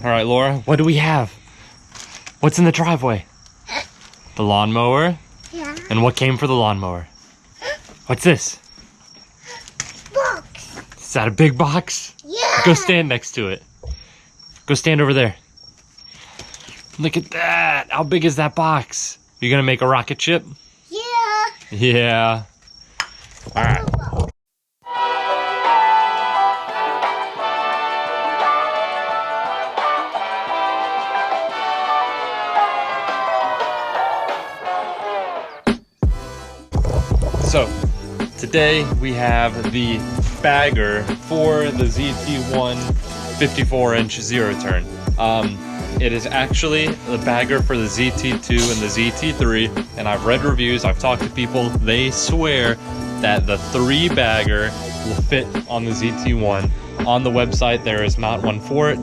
All right, Laura, what do we have? What's in the driveway? The lawnmower? Yeah. And what came for the lawnmower? What's this? Box. Is that a big box? Yeah. Go stand next to it. Go stand over there. Look at that. How big is that box? You gonna make a rocket ship? Yeah. Yeah. All right. So, today we have the bagger for the ZT1 54-inch zero turn. It is actually the bagger for the ZT2 and the ZT3, and I've read reviews, I've talked to people, they swear that the 3 bagger will fit on the ZT1. On the website there is not one for it.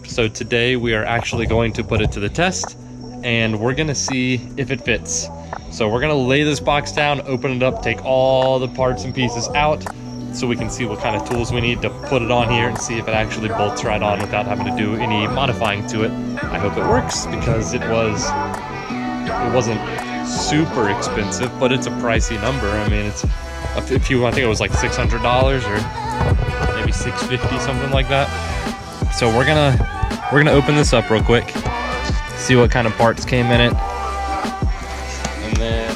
So today we are actually going to put it to the test, and we're gonna see if it fits. So we're gonna lay this box down, open it up, take all the parts and pieces out so we can see what kind of tools we need to put it on here and see if it actually bolts right on without having to do any modifying to it. I hope it works because it wasn't super expensive, but it's a pricey number. I mean, it's I think it was like $600 or maybe $650, something like that. So we're gonna open this up real quick, see what kind of parts came in it. And then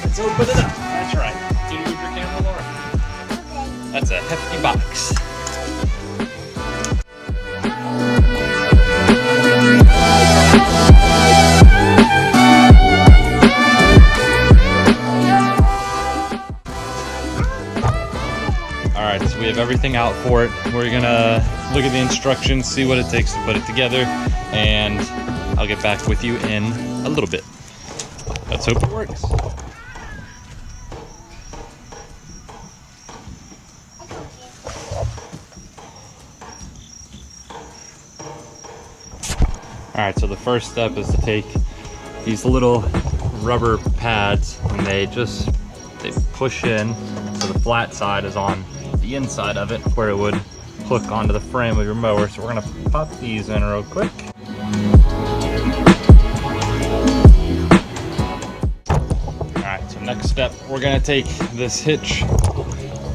let's open it up. That's right. Can you move your camera, Laura? Okay. That's a hefty box. Alright, so we have everything out for it. We're gonna look at the instructions, see what it takes to put it together, and I'll get back with you in a little bit. Let's hope it works. Alright, so the first step is to take these little rubber pads and they push in, so the flat side is on the inside of it where it would hook onto the frame of your mower. So we're gonna pop these in real quick. Alright, so next step, we're gonna take this hitch,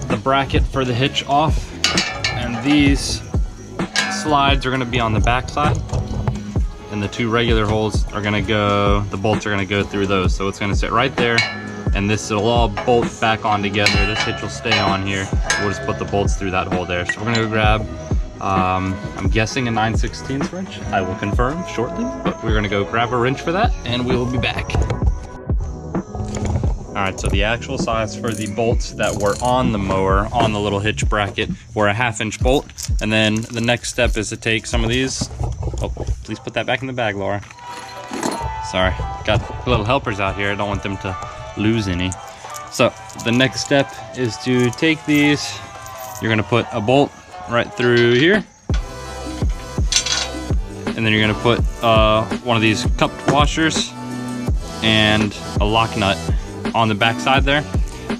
the bracket for the hitch off, and these slides are gonna be on the back side, and the 2 regular holes are gonna go, the bolts are gonna go through those. So it's gonna sit right there, and it'll all bolt back on together. This hitch will stay on here. We'll just put the bolts through that hole there. So we're gonna go grab, I'm guessing a 9/16 wrench. I will confirm shortly, but we're gonna go grab a wrench for that, and we will be back. All right, so the actual size for the bolts that were on the mower, on the little hitch bracket, were a 1/2-inch bolt. And then the next step is to take some of these. Oh, please put that back in the bag, Laura. Sorry, got little helpers out here. I don't want them to lose any. So the next step is to take these. You're gonna put a bolt right through here, and then you're gonna put one of these cupped washers and a lock nut on the back side there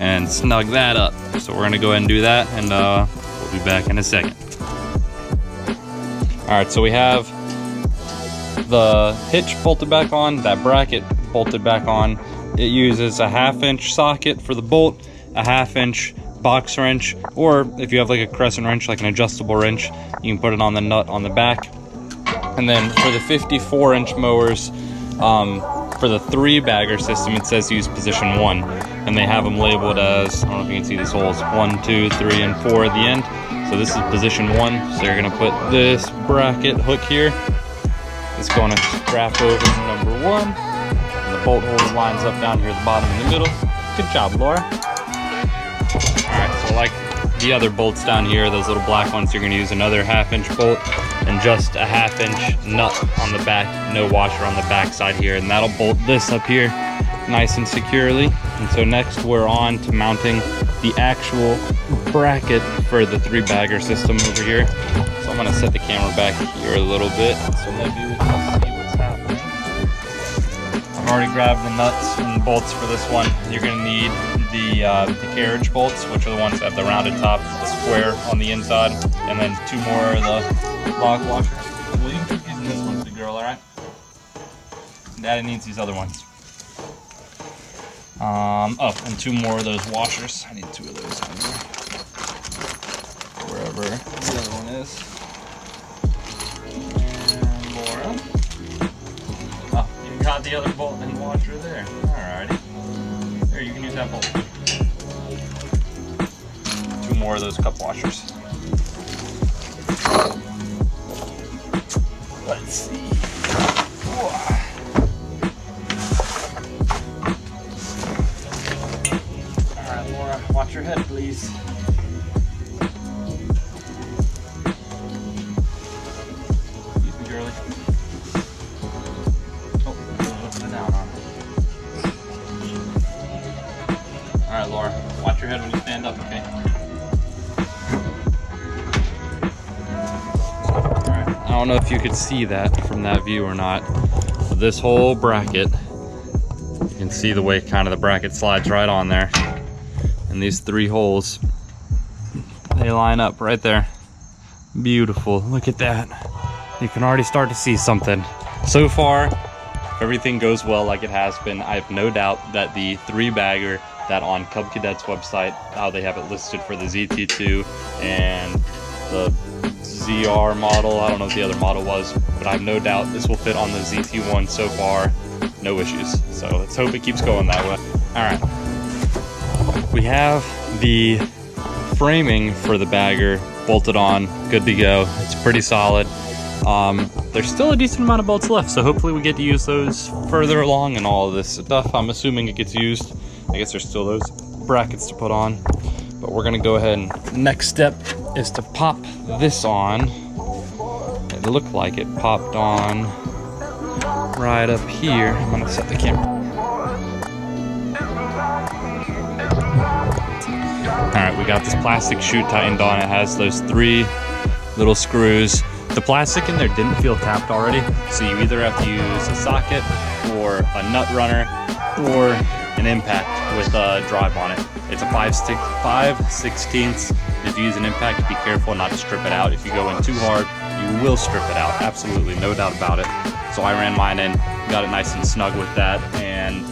and snug that up. So we're gonna go ahead and do that, and we'll be back in a second. All right, so we have the hitch bolted back on, that bracket bolted back on. It uses a 1/2-inch socket for the bolt, a 1/2-inch box wrench, or if you have like a crescent wrench, like an adjustable wrench, you can put it on the nut on the back. And then for the 54-inch mowers, for the 3-bagger system, it says use position 1, and they have them labeled as, I don't know if you can see these holes, 1, 2, 3, and 4 at the end. So this is position 1. So you're gonna put this bracket hook here. It's gonna strap over to number 1. And the bolt hole lines up down here at the bottom in the middle. Good job, Laura. All right, so like the other bolts down here, those little black ones, you're gonna use another 1/2-inch bolt and just a 1/2-inch nut on the back, no washer on the back side here, and that'll bolt this up here nice and securely. And so next we're on to mounting the actual bracket for the 3-bagger system over here. So I'm gonna set the camera back here a little bit so maybe we can see what's happening. I've already grabbed the nuts and bolts for this one. You're gonna need the carriage bolts, which are the ones that have the rounded top, the square on the inside, and then 2 more of the lock washers. Well, you can keep using this one, big girl, alright? Daddy needs these other ones. Oh, and 2 more of those washers. I need 2 of those on here. Wherever the other one is. And Laura. Oh, you got the other bolt and washer there. Alrighty. There, you can use that bolt. 2 more of those cup washers. Let's see. Alright, Laura, watch your head, please. Excuse me, girlie. Oh, put it down on it. Alright, Laura, watch your head when you stand up, okay? Alright, I don't know if you could see that from that view or not, but this whole bracket, you can see the way kind of the bracket slides right on there. And these 3 holes, they line up right there. Beautiful, look at that. You can already start to see something. So far, if everything goes well like it has been, I have no doubt that the 3-bagger that on Cub Cadet's website, how they have it listed for the ZT2 and the ZR model, I don't know what the other model was, but I have no doubt this will fit on the ZT1 so far. No issues. So let's hope it keeps going that way. All right. We have the framing for the bagger bolted on, good to go. It's pretty solid. There's still a decent amount of bolts left, so hopefully we get to use those further along and all of this stuff. I'm assuming it gets used. I guess there's still those brackets to put on, but we're gonna go ahead and next step is to pop this on. It looked like it popped on right up here. I'm gonna set the camera. Alright, we got this plastic chute tightened on. It has those 3 little screws. The plastic in there didn't feel tapped already, so you either have to use a socket or a nut runner or an impact with a drive on it. It's a 5/16. If you use an impact, be careful not to strip it out. If you go in too hard, you will strip it out. Absolutely, no doubt about it. So I ran mine in, got it nice and snug with that, and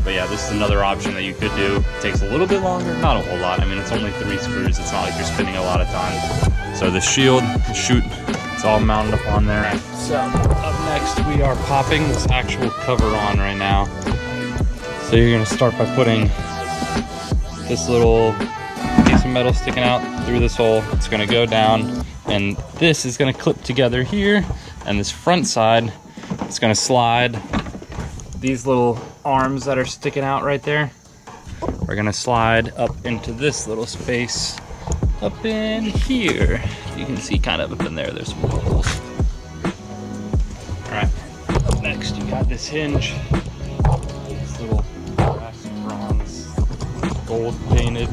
but yeah, this is another option that you could do. It takes a little bit longer, not a whole lot. I mean, it's only 3 screws. It's not like you're spending a lot of time. So the shield, the chute, it's all mounted up on there. So up next, we are popping this actual cover on right now. So you're gonna start by putting this little piece of metal sticking out through this hole. It's gonna go down, and this is gonna clip together here, and this front side, it's gonna slide. These little arms that are sticking out right there are gonna slide up into this little space up in here. You can see kind of up in there, there's some holes. All right, next you got this hinge. This little brass bronze, gold painted,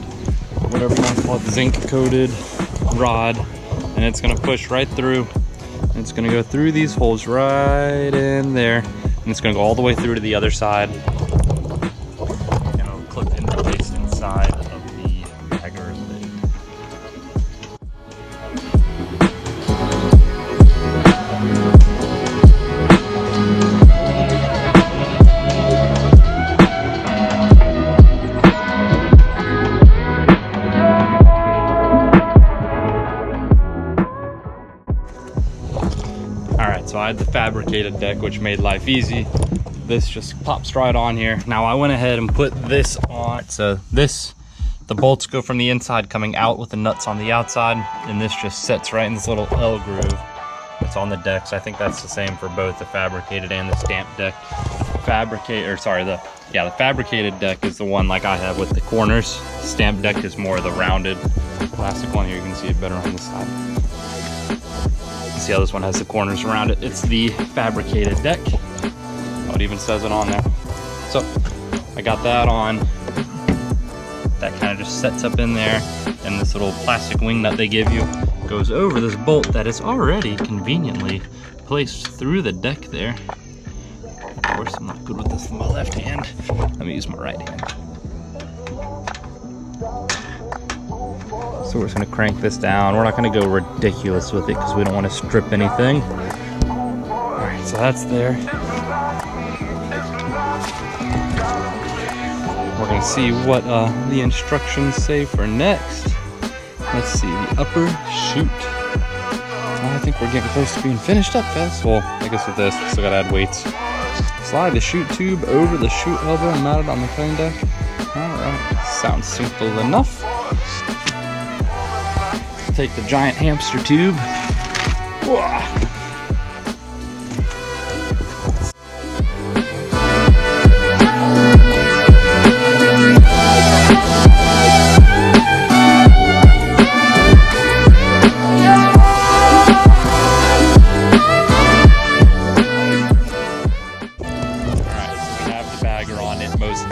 whatever you want to call it, zinc coated rod. And it's gonna push right through. And it's gonna go through these holes right in there. And it's gonna go all the way through to the other side. And it'll clip into place inside of the bagger lid. So I had the fabricated deck, which made life easy. This just pops right on here. Now I went ahead and put this on. So this, the bolts go from the inside coming out with the nuts on the outside, and this just sets right in this little L groove that's on the deck. So I think that's the same for both the fabricated and the stamped deck. The fabricated deck is the one like I have with the corners. Stamped deck is more the rounded plastic one. Here you can see it better on this side. See how this one has the corners around it? It's the fabricated deck. Oh, it even says it on there. So I got that on. That kind of just sets up in there, and this little plastic wing nut they give you goes over this bolt that is already conveniently placed through the deck there. Of course, I'm not good with this with my left hand. Let me use my right hand. So we're just gonna crank this down. We're not gonna go ridiculous with it because we don't want to strip anything. All right, so that's there. We're gonna see what the instructions say for next. Let's see, the upper chute. I think we're getting close to being finished up, fellas. Well, I guess with this, still gotta add weights. Slide the chute tube over the chute elbow and mount it on the cutting deck. All right, sounds simple enough. Take the giant hamster tube. Whoa.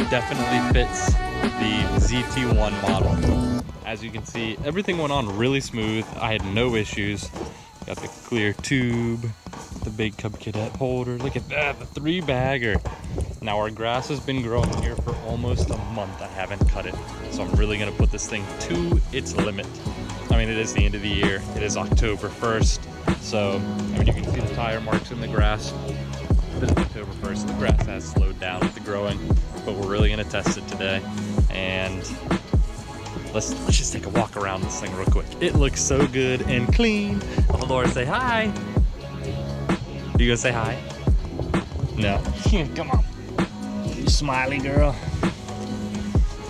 Definitely fits the ZT1 model. As you can see, everything went on really smooth. I had no issues. Got the clear tube, the big Cub Cadet holder. Look at that, the 3-bagger. Now our grass has been growing here for almost a month. I haven't cut it, so I'm really gonna put this thing to its limit. I mean, it is the end of the year. It is October 1st. So, I mean, you can see the tire marks in the grass. But it's October 1st, the grass has slowed down with the growing, but we're really gonna test it today. And let's just take a walk around this thing real quick. It looks so good and clean. Oh, Laura, say hi. You gonna say hi? No. Come on. You smiley girl.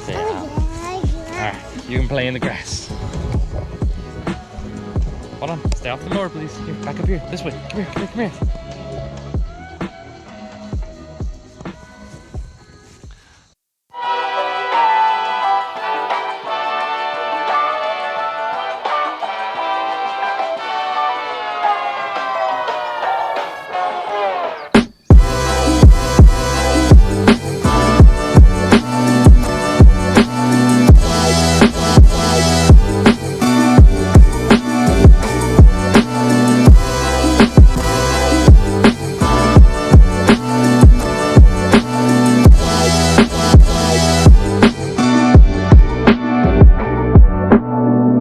Say hi. All right, you can play in the grass. Hold on, stay off the mower, please. Here, back up here, this way. Come here, come here, come here.